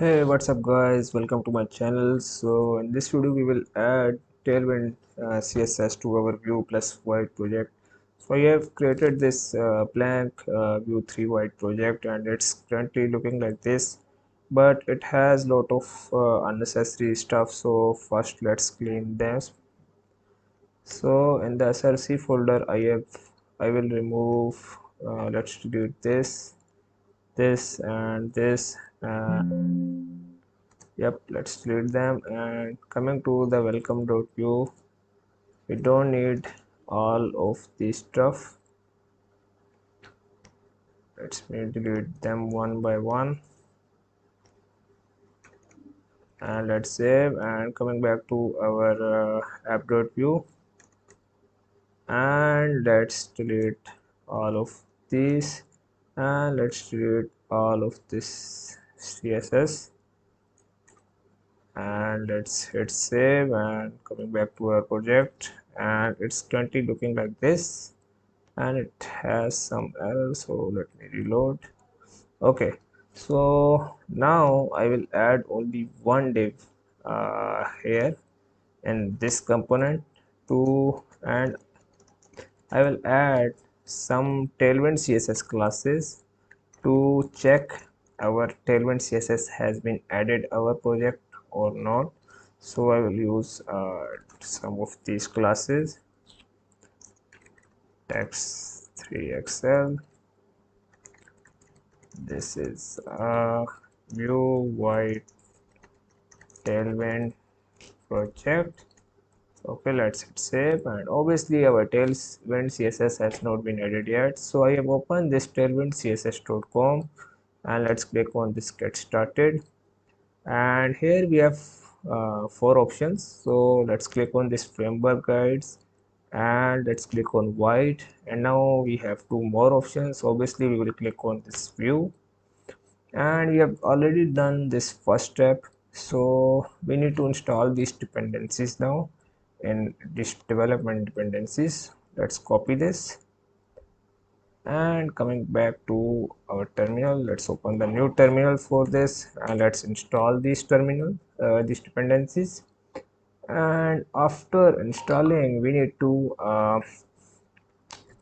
Hey, what's up guys, welcome to my channel. So in this video we will add Tailwind CSS to our Vue plus Vite project. So I have created this blank Vue 3 Vite project and it's currently looking like this, but it has lot of unnecessary stuff. So first let's clean them. So in the src folder I will remove, let's delete this and this, and yep, let's delete them. And coming to the welcome.view, we don't need all of this stuff. Let's delete them one by one, and let's save. And coming back to our app.view, and let's delete all of these, and let's delete all of this CSS, and let's hit save. And coming back to our project, and it's currently looking like this, and it has some error, so let me reload. Okay, so now I will add only one div here in this component too, and I will add some Tailwind CSS classes to check our Tailwind CSS has been added our project or not. So I will use some of these classes: text3xl. This is Vue Vite Tailwind project. Okay, let's hit save. And obviously our Tailwind CSS has not been added yet, so I have opened this tailwindcss.com, and let's click on this get started. And here we have four options, so let's click on this framework guides, and let's click on Vite. And now we have two more options. Obviously we will click on this view, and we have already done this first step, so we need to install these dependencies now in this development dependencies. Let's copy this, and coming back to our terminal, let's open the new terminal for this, and let's install these dependencies. And after installing, we need to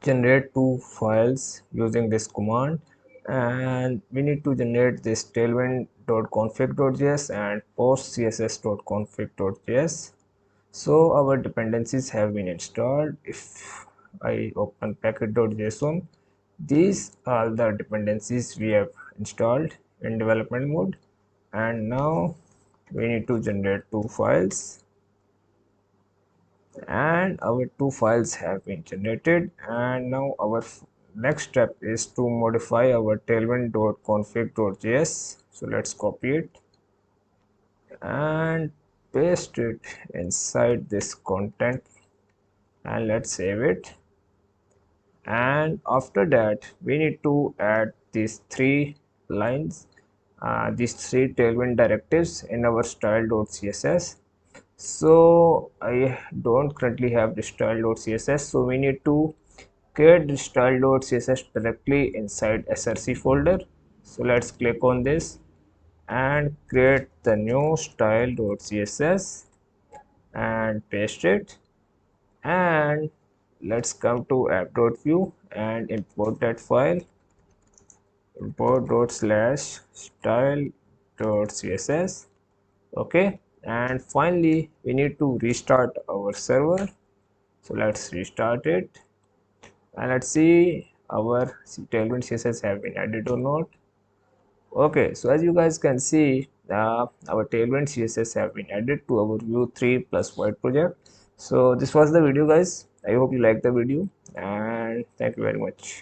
generate two files using this command, and we need to generate this tailwind.config.js and postcss.config.js. so our dependencies have been installed. If I open package.json, these are the dependencies we have installed in development mode. And now we need to generate two files, and our two files have been generated. And now our next step is to modify our tailwind.config.js. so let's copy it and paste it inside this content, and let's save it. And after that we need to add these three lines, these three tailwind directives in our style.css. so I don't currently have the style.css, so we need to create the style.css directly inside src folder. So let's click on this and create the new style.css and paste it. And let's come to app.view and import that file, import.style.css. okay, and finally we need to restart our server. So let's restart it, and let's see our tailwind css have been added or not. Okay, so as you guys can see, our tailwind css have been added to our Vue 3 plus Vite project. So this was the video guys. I hope you liked the video, and thank you very much.